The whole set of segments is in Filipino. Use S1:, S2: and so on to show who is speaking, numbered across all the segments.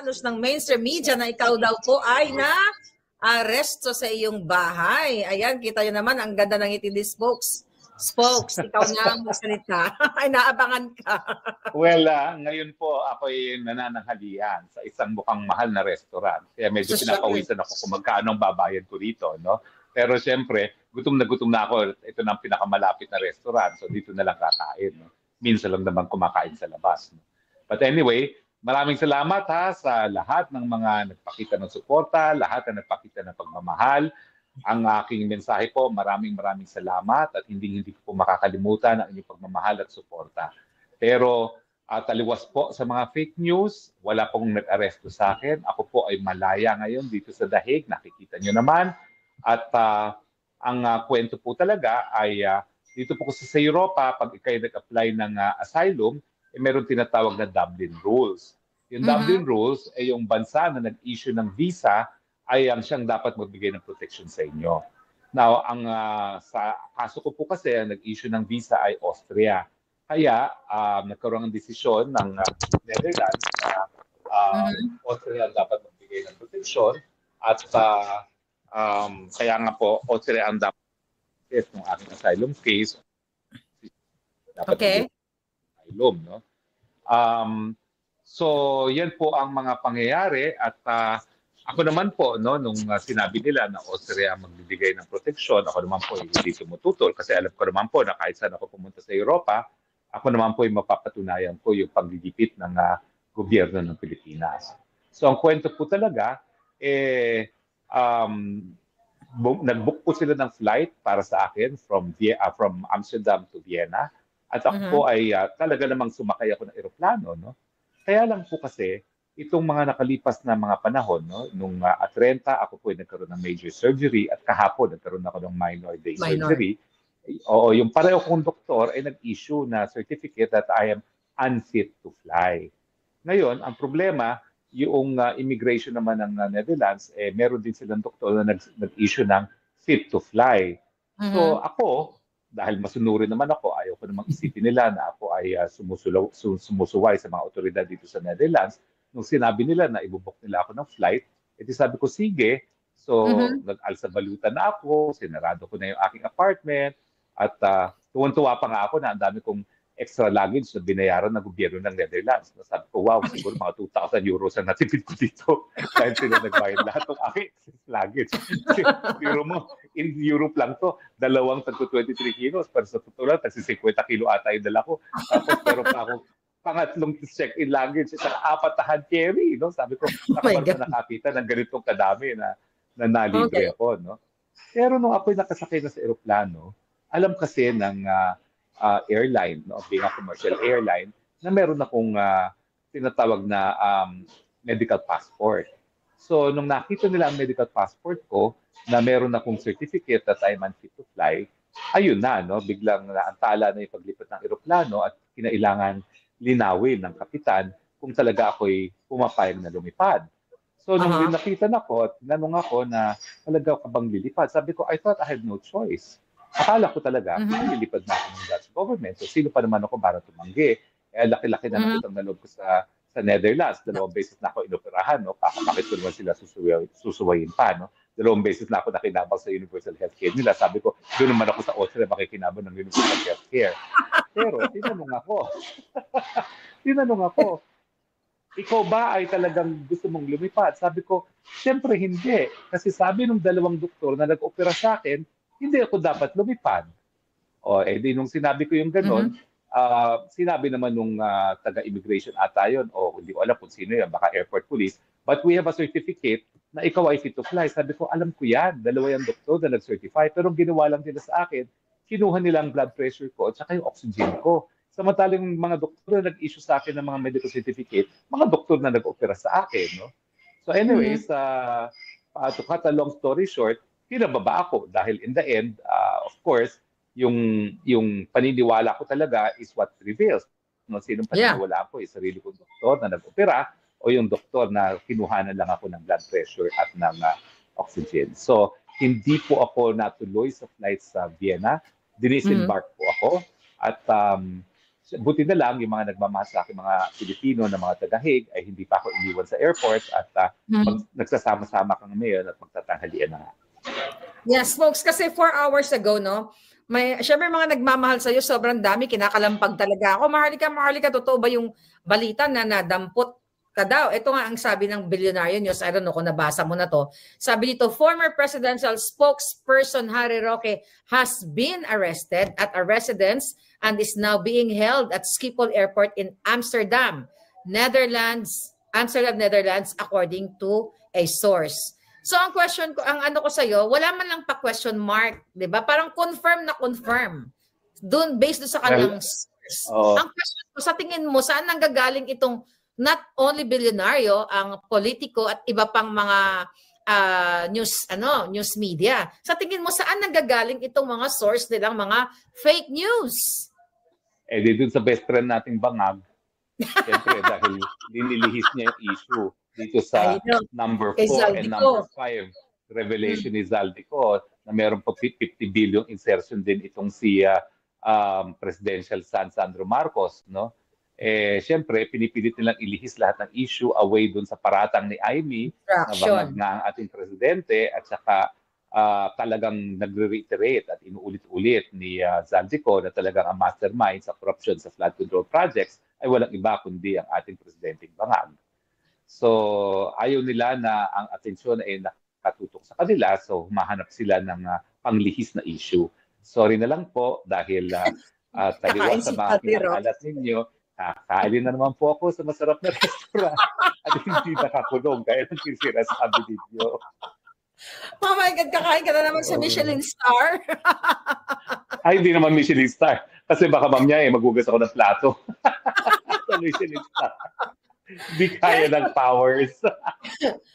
S1: halos ng mainstream media na ikaw daw po ay na-aresto sa iyong bahay. Ayan, kita nyo naman, ang ganda ng ngiti ni Spokes. Spokes, ikaw na ang magsalita. Ay, naabangan ka.
S2: Well, ngayon po ako'y nanananghalian sa isang mukhang mahal na restaurant. Kaya medyo pinapawisan ako kung magkano ang babayad ko dito, no? Pero siyempre, gutom na ako. Ito na ang pinakamalapit na restaurant. So dito na lang kakain, no? Minsan lang naman kumakain sa labas. No? But anyway, maraming salamat sa lahat ng mga nagpakita ng suporta, lahat na nagpakita ng pagmamahal. Ang aking mensahe po, maraming salamat at hindi ko po makakalimutan ang inyong pagmamahal at suporta. Pero taliwas po sa mga fake news, wala pong nag-aresto sa akin. Ako po ay malaya ngayon dito sa Dahig, nakikita nyo naman. At ang kwento po talaga ay dito po sa Europa, pag ikay nag-apply ng asylum, meron tinatawag na Dublin Rules. Yung Dublin Rules ay yung bansa na nag-issue ng visa ay ang siyang dapat magbigay ng protection sa inyo. Now, sa kaso ko po kasi, ang nag-issue ng visa ay Austria. Kaya, nagkaroon ng desisyon ng Netherlands na Austria ang dapat magbigay ng protection at kaya nga po, Austria ang dapat ng aking asylum case.
S1: Okay.
S2: Asylum, no? So, yan po ang mga pangyayari at ako naman po, no, nung sinabi nila na Austria magbibigay ng proteksyon, ako naman po hindi tumututol kasi alam ko naman po na kahit saan ako pumunta sa Europa, ako naman po ay mapapatunayan ko yung paglilipit ng gobyerno ng Pilipinas. So, ang kwento po talaga, nag-book po sila ng flight para sa akin from Amsterdam to Vienna. At ako po ay talaga namang sumakay ako ng eroplano, no? Kaya lang po kasi itong mga nakalipas na mga panahon, no, nung at 30 ako po ay nagkaroon ng major surgery at kahapon nagkaroon ako ng minor day surgery. Oo, yung pareho kong doktor ay nag-issue na certificate that I am unfit to fly. Ngayon, ang problema, yung immigration naman ng Netherlands, meron din silang doktor na nag-issue ng fit to fly. So ako, dahil masunurin naman ako, ayaw ko namang isipin nila na ako ay sumusuway sa mga otoridad dito sa Netherlands. Nung sinabi nila na ibubok nila ako ng flight, edi sabi ko, sige. So, nag-alsabalutan na ako, sinarado ko na yung aking apartment, at tuwan-tuwa pa nga ako na ang dami kong extra luggage na binayaran ng gobyerno ng Netherlands. Sabi ko, wow, siguro mga 2,000 euros ang natipid ko dito dahil sila nagbayad lahat ng aking excess luggage. Euro mo, in Europe lang to, dalawang tagko 23 kilos, pero sa totoo lang, tagsi 50 kilo ata yung dala ko. Tapos meron pa ako pangatlong check-in luggage, isang 4 na hand carry, no? Sabi ko, nakakita ng ganitong kadami na nalibre ako, no? Pero nung ako'y nakasakay na sa eroplano, alam kasi ng airline, no, being a commercial airline, na meron akong tinatawag na medical passport. So, nung nakita nila ang medical passport ko, na meron akong certificate that I'm unfit to fly, ayun na, no, biglang naantala na yung paglipat ng eroplano at kinailangan linawin ng kapitan kung talaga ako'y pumapayag na lumipad. So, nung nakitan ako at tinanong ako na talaga ka bang lilipad, sabi ko, I thought I had no choice. Akala ko talaga, lilipad na ako ng Dutch government. So, sino pa naman ako para tumanggi? Laki-laki na ng utang na loob ko sa Netherlands. 2 beses na ako inoperahan, no? Bakit ko naman sila susuwayin pa, no? 2 beses na ako nakinabang sa universal healthcare nila. Sabi ko, doon naman ako sa Austria makikinabang ng universal healthcare. Pero, tinanong ako, ikaw ba ay talagang gusto mong lumipad? Sabi ko, siyempre hindi. Kasi sabi ng 2 doktor na nag-opera sa akin, hindi ako dapat lumipad. Di nung sinabi ko yung gano'n, sinabi naman nung taga-immigration ata yun, hindi ko alam kung sino yan, baka airport police, but we have a certificate na ikaw ay fit to fly. Sabi ko, alam ko yan, 2 yung doktor na nag-certify, pero ginawa lang nila sa akin, kinuha nila ang blood pressure ko at saka yung oxygen ko. Samantalang mga doktor na nag-issue sa akin ng mga medical certificate, mga doktor na nag-opera sa akin. No? So anyways, to cut a long story short, pinababa ako dahil in the end, of course, yung paniniwala ko talaga is what prevails. No, sinong paniniwala ko? Is sarili kong doktor na nag-opera o yung doktor na kinuhanan lang ako ng blood pressure at ng oxygen. So, hindi po ako natuloy sa flight sa Vienna. Dinisembark po ako at buti na lang yung mga nagmamahal sa akin, mga Pilipino na mga taga-Hague ay hindi pa ako iniwan sa airport at nagsasama-sama kami ngayon at magtatanghalian na nga.
S1: Yes, folks, kasi 4 hours ago, no, syempre mga nagmamahal sa'yo, sobrang dami, kinakalampag talaga ako. Maharlika, totoo ba yung balita na nadampot ka daw? Ito nga ang sabi ng Billionaire News, I don't know kung nabasa mo na to. Sabi dito, former presidential spokesperson Harry Roque has been arrested at a residence and is now being held at Schiphol Airport in Amsterdam, Netherlands, according to a source. So ang question ko, ang ano ko sa'yo, wala man lang pa question mark, di ba? Parang confirm na confirm. Doon, based doon sa kanyang source. Ang question ko, sa tingin mo, saan nanggagaling itong not only bilyonaryo, ang politiko at iba pang mga news media. Sa tingin mo, saan nanggagaling itong mga source nilang mga fake news?
S2: Eh, di dun sa best friend nating Bangag, siyempre dahil linilihis niya yung issue dito sa number 4 and number 5 revelation ni Zaldico na meron pa 50 billion insertion din itong si presidential son Sandro Marcos, no? Eh syempre pinipilit nilang ilihis lahat ng issue away dun sa paratang ni Amy na bangag nga ang ating presidente at saka talagang nagre-reiterate at inuulit-ulit ni Zaldico na talagang ang mastermind sa corruption sa flood control projects ay walang iba kundi ang ating presidenteng Bangag. So, ayaw nila na ang atensyon ay nakatutok sa kanila. So, humahanap sila ng panglihis na issue. Sorry na lang po dahil taliwas sa mga kinakalat ninyo. Kakain na naman po ako sa masarap na restaurant at hindi nakakulong. Kaya nang sinasabi ninyo.
S1: Oh my God, kakain ka na naman sa Michelin star.
S2: Ay, hindi naman Michelin star. Kasi baka mamaya magugas ako ng plato. Sa Michelin star. Hindi kaya ng powers.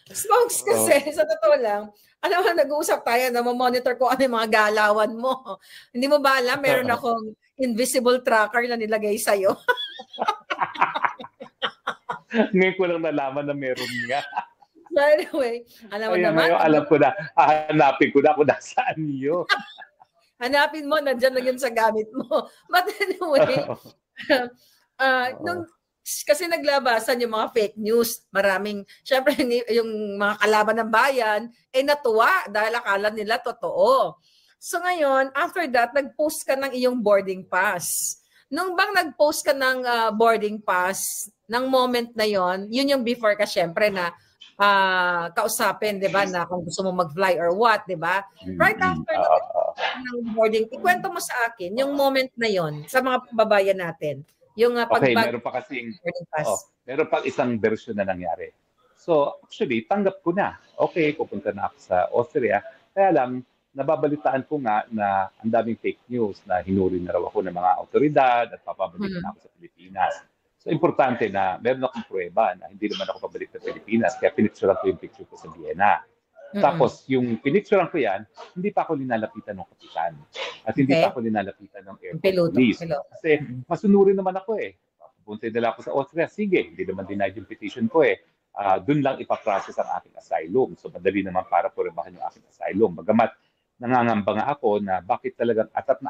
S1: Smokes kasi, sa totoo lang, alam mo, nag-uusap tayo na monitor ko ano yung mga galawan mo. Hindi mo ba alam, meron akong invisible tracker na nilagay sa'yo.
S2: Ngayon ko lang nalaman na meron nga.
S1: So anyway, alam mo naman.
S2: Ngayon, alam ko na, hanapin ko na kung nasaan niyo.
S1: Hanapin mo, nandyan lang yun sa gamit mo. But anyway, kasi naglabasan yung mga fake news. Maraming, syempre yung mga kalaban ng bayan, natuwa dahil akala nila totoo. So ngayon, after that, nag-post ka ng iyong boarding pass. Nung bang nag-post ka ng boarding pass, ng moment na yon, yun yung before ka syempre na kausapin, di ba, na kung gusto mo mag-fly or what, di ba? Right after ng boarding, ikwento mo sa akin yung moment na yon sa mga babayan natin. Yung
S2: okay, meron pa kasing meron pa isang version na nangyari. So, actually, tanggap ko na. Okay, pupunta na ako sa Austria. Kaya lang, nababalitaan ko nga na ang daming fake news na hinuri na raw ako ng mga autoridad at papabalik na ako sa Pilipinas. So, importante na meron akong pruweba na hindi naman ako pabalik sa Pilipinas. Kaya pinicturean ko yung picture ko sa Vienna. Tapos, yung pinicturean ko yan, hindi pa ako linalapitan ng kapitan. At hindi pa ako linalapitan ng airport police. Kasi masunurin naman ako eh. Pupunta nila ako sa Austria. Sige, hindi naman denied yung petition ko eh. Doon lang ipaprocess ang aking asylum. So, madali naman para purimahan yung aking asylum. Bagamat, nangangamba nga ako na bakit talagang atat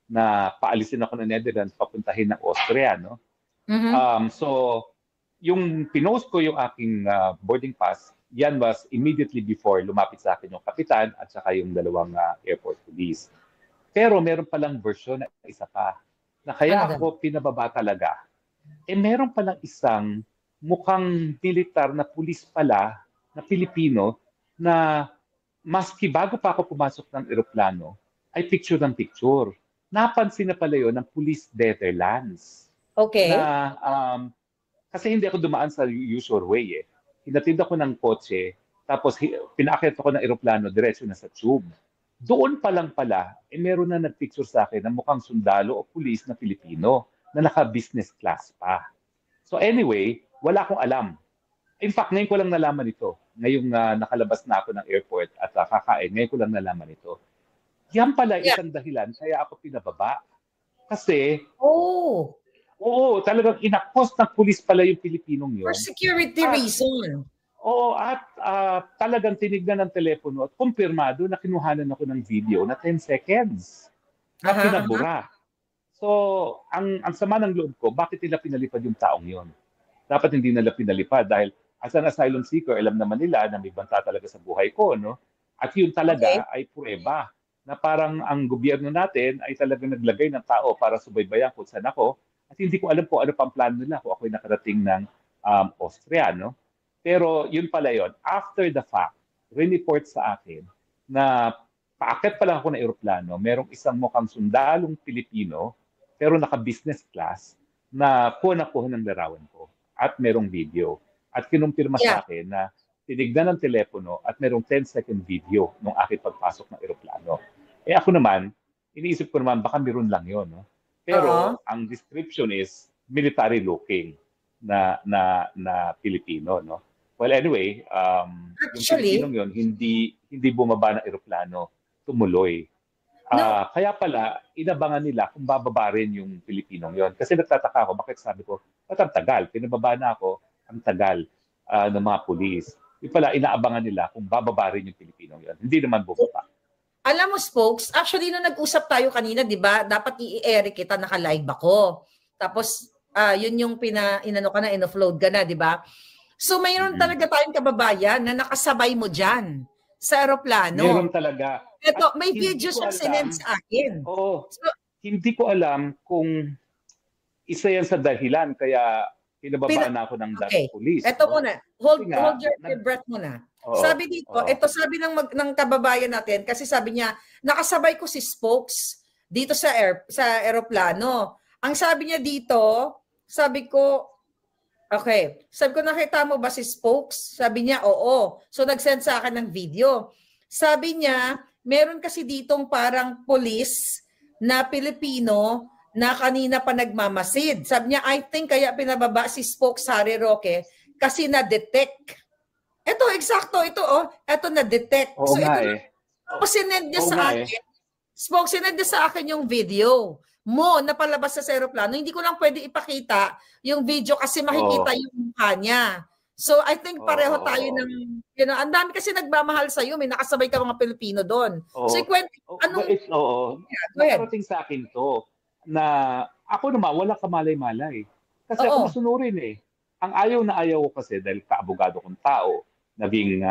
S2: na paalisin ako ng Netherlands papuntahin ng Austria, no? So, yung pinost ko yung aking boarding pass, yan was immediately before lumapit sa akin yung kapitan at saka yung dalawang airport police. Pero meron palang version na isa pa na kaya ako pinababa talaga. Meron palang isang mukhang militar na pulis pala na Pilipino na maski bago pa ako pumasok ng eroplano ay picture ng picture. Napansin na pala yun ng Police Netherlands.
S1: Okay.
S2: Na, kasi hindi ako dumaan sa usual way eh. Hinatid ako ng kotse, tapos pinaakyat ako ng eroplano, diretso na sa tube. Doon pa lang pala, meron na nagpicture sa akin na mukhang sundalo o pulis na Pilipino na naka-business class pa. So anyway, wala akong alam. In fact, ngayon ko lang nalaman ito. Ngayong nakalabas na ako ng airport at kakain, ngayon ko lang nalaman ito. Yan pala isang dahilan kaya ako pinababa. Kasi, oo, talagang inakos ng pulis pala yung Pilipinong yun.
S1: For security reason.
S2: Oo, at talagang tinignan ng telepono at kumpirmado na kinuhanan ako ng video na 10 seconds. At pinabura. So, ang sama ng loob ko, bakit nila pinalipad yung taong yon? Dapat hindi nila pinalipad dahil as an asylum seeker, alam naman nila na may banta talaga sa buhay ko, no? At yun
S1: Okay.
S2: talaga ay pruweba na parang ang gobyerno natin ay talagang naglagay ng tao para subaybayan kung saan ako. At hindi ko alam kung ano pang plano nila kung ako'y nakarating ng Austria, no? Pero yun pala yun. After the fact, report sa akin na paakyat pa lang ako ng eroplano, merong isang mukhang sundalong Pilipino, pero naka-business class, na kuha ng larawan ko. At merong video. At kinumpirma
S1: Yeah.
S2: sa akin na tinignan ng telepono at merong 10-second video nung aking pagpasok ng eroplano. Eh ako naman, iniisip ko naman, baka meron lang yon, no?
S1: Oo.
S2: Pero ang description is military looking na Pilipino, no? Well, anyway, yung
S1: Actually,
S2: Pilipinong yun, hindi bumaba ng eroplano, tumuloy.
S1: no,
S2: Kaya pala, inabangan nila kung bababa rin yung Pilipinong yon. Kasi nagtataka ako, bakit sabi ko, ba't ang tagal? Pinababa na ako, ang tagal ng mga pulis. Yung pala, inaabangan nila kung bababa rin yung Pilipinong yon. Hindi naman bumaba.
S1: alam mo, Spokes, actually, nung nag-usap tayo kanina, di ba, dapat i-air kita, naka-live ako. Tapos, yun yung inano ka na, in-offload ka na, di ba? So, mayroon talaga tayong kababayan na nakasabay mo dyan sa aeroplano.
S2: Meron talaga.
S1: Ito,
S2: At
S1: may
S2: hindi
S1: video
S2: ko
S1: siyang
S2: alam.
S1: sinend sa akin.
S2: Oo.
S1: So,
S2: Hindi ko alam kung isa yan sa dahilan kaya pinababa na ako ng Dutch
S1: okay.
S2: police.
S1: Ito
S2: no?
S1: muna. Hold
S2: Kasi nga,
S1: your breath muna.
S2: Oo,
S1: Sabi dito,
S2: oo.
S1: ito sabi ng kababayan natin, kasi sabi niya, nakasabay ko si Spokes dito sa aeroplano. Ang sabi niya dito, sabi ko, okay, sabi ko, nakita mo ba si Spokes? Sabi niya, oo. So, nag-send sa akin ng video. Sabi niya, meron kasi ditong parang police na Pilipino na kanina pa nagmamasid. Sabi niya, I think kaya pinababa si Spokes Harry Roque kasi na-detect. Ito, eksakto, ito, oh. Ito, na-detect.
S2: Oo
S1: So,
S2: nga
S1: ito, tapos sinend niya
S2: Oo
S1: sa
S2: nga
S1: akin. Spokes, sinend niya sa akin yung video mo na palabas sa aeroplano. Hindi ko lang pwede ipakita yung video kasi makikita yung mukha niya. So, I think pareho tayo ng, ang dami kasi nagmamahal sa'yo. May nakasabay ka mga Pilipino doon. So, ikwento, anong...
S2: Oo. Nakarating sa akin to na ako naman, wala kamalay-malay. Kasi ako masunurin eh. Ang ayaw na ayaw ko kasi dahil kaabogado kong tao, naging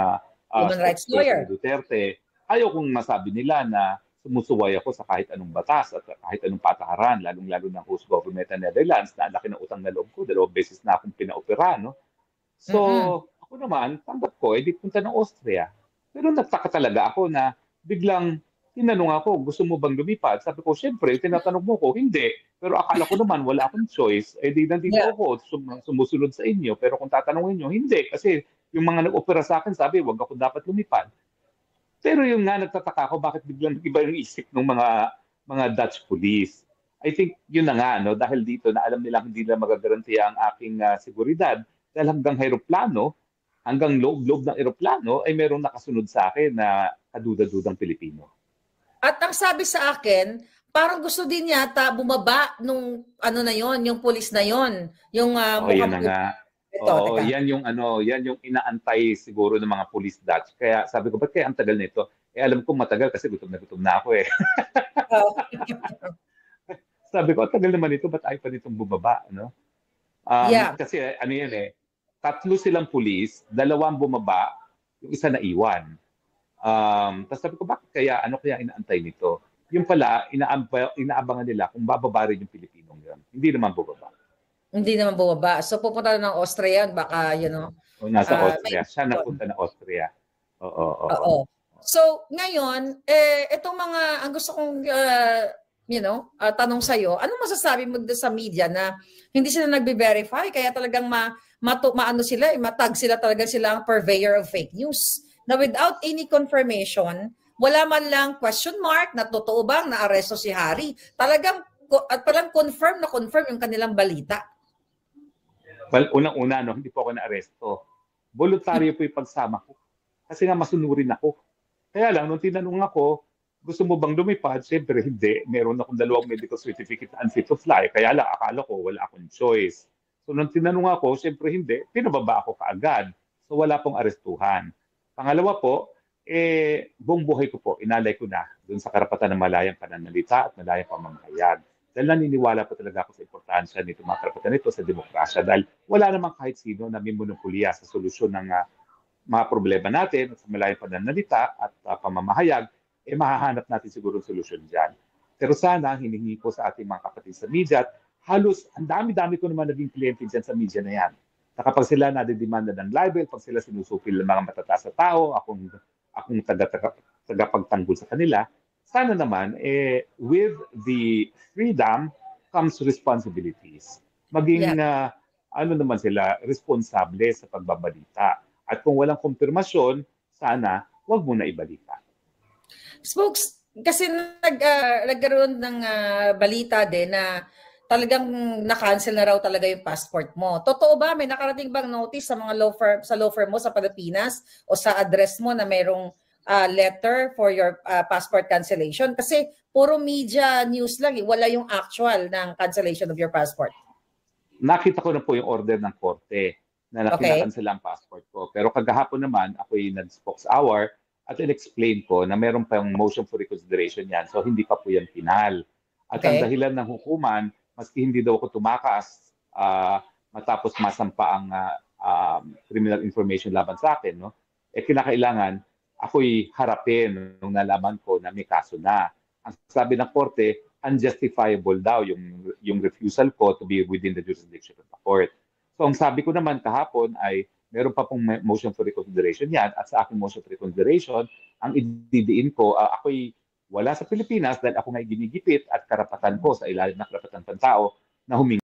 S1: human rights lawyer.
S2: Duterte, ayaw kong masabi nila na sumusuway ako sa kahit anong batas at kahit anong patakaran, lalong-lalo ng host government ng Netherlands na laki ng utang na loob ko, 2 beses na akong pinaopera, no? So, ako naman, tanggap ko, di punta ng Austria. Pero nagtaka talaga ako na biglang tinanong ako, gusto mo bang lumipad? Sabi ko, syempre, tinatanong mo ko, hindi. Pero akala ko naman, wala akong choice. Di nandito ako, sumusunod sa inyo. Pero kung tatanungin nyo, hindi. Kasi yung mga nag-opera sa akin, sabi, wag ako dapat lumipad. Pero yung nga, nagtataka ako, bakit biglang iba yung isip ng mga Dutch police. I think yun na nga, no? Dahil dito na alam nilang hindi na magagarantiya ang aking seguridad. Dahil hanggang aeroplano, hanggang loob-loob ng aeroplano, ay merong nakasunod sa akin na kaduda-dudang Pilipino.
S1: At ang sabi sa akin, parang gusto din yata bumaba nung ano na yon, yung police na yon, yung
S2: yan na nga.
S1: Ito,
S2: yan yung inaantay siguro ng mga police Dutch. Kaya sabi ko, ba't kaya ang tagal nito? Alam ko matagal kasi gutom na ako eh. Sabi ko, tagal naman ito, ba't ayaw pa nitong bumaba, no? Kasi ano yan eh, 3 silang police, 2 bumaba, yung isa na iwan. Tapos sabi ko, bakit kaya, ano kaya inaantay nito? Yung pala, inaabangan nila kung bababa rin yung Pilipinong yun. Hindi naman bumaba.
S1: Hindi naman bumaba. So pupunta na ng Austria, baka,
S2: nasa Austria. Siya napunta na Austria. Oo.
S1: So, ngayon, itong mga, ang gusto kong, tanong sa'yo, anong masasabi mo sa media na hindi sila nagbe-verify, kaya talagang matag sila talaga sila ang purveyor of fake news. Na without any confirmation, wala man lang question mark na totoo bang na-aresto si Harry. Talagang, at palang confirm yung kanilang balita.
S2: Well, unang-una, hindi po ako na-aresto. Voluntaryo po yung pagsama ko. Kasi nga masunurin ako. Kaya lang, nung tinanong ako, gusto mo bang lumipad? Siyempre, hindi. Meron akong 2 medical certificate na unfit to fly. Kaya lang, akala ko wala akong choice. So, nung tinanong ako, siyempre hindi. Pinababa ako kaagad. So, wala pong arestuhan. Pangalawa po, buong buhay ko po, inalay ko na doon sa karapatan ng malayang pananalita at malayang pamamahayag. dahil naniniwala po talaga ako sa importansya nito mga karapatan nito sa demokrasya dahil wala namang kahit sino na may monopolya sa solusyon ng mga problema natin sa malayang pananalita at pamamahayag, mahahanap natin siguro solusyon dyan. Pero sana, hinihingi ko sa ating mga kapatid sa media, halos ang dami-dami ko naman naging kliyente dyan sa media na yan. Na kapag sila nadidemanda ng libel, pag sila sinusupil ng mga matataas na tao, akong tagapagtanggol sa kanila, sana naman, with the freedom comes responsibilities. Maging, ano naman sila, responsable sa pagbabalita. At kung walang kumpirmasyon, sana, wag mo na ibalita.
S1: Spokes, kasi nagkaroon ng balita din na talagang na-cancel na raw talaga yung passport mo. Totoo ba? May nakarating bang notice sa mga law firm mo sa Pilipinas o sa address mo na mayroong letter for your passport cancellation? Kasi puro media news lang, wala yung actual ng cancellation of your passport.
S2: Nakita ko na po yung order ng korte na kinakancel ang passport ko. Pero kagahapon naman, ako'y nag-spokes hour at in-explain ko na meron pa yung motion for reconsideration yan. So hindi pa po yan final. At ang dahilan ng hukuman, maski hindi daw ako tumakas matapos masampa ang criminal information laban sa akin, no? Kinakailangan ako'y harapin nung nalaman ko na may kaso na. Ang sabi ng korte, unjustifiable daw yung refusal ko to be within the jurisdiction of the court. So ang sabi ko naman kahapon ay meron pa pong motion for reconsideration yan at sa aking motion for reconsideration, ang ididiin ko, ako'y wala sa Pilipinas dahil ako nga'y ginigipit at karapatan ko sa ilalim ng karapatan ng tao na humingi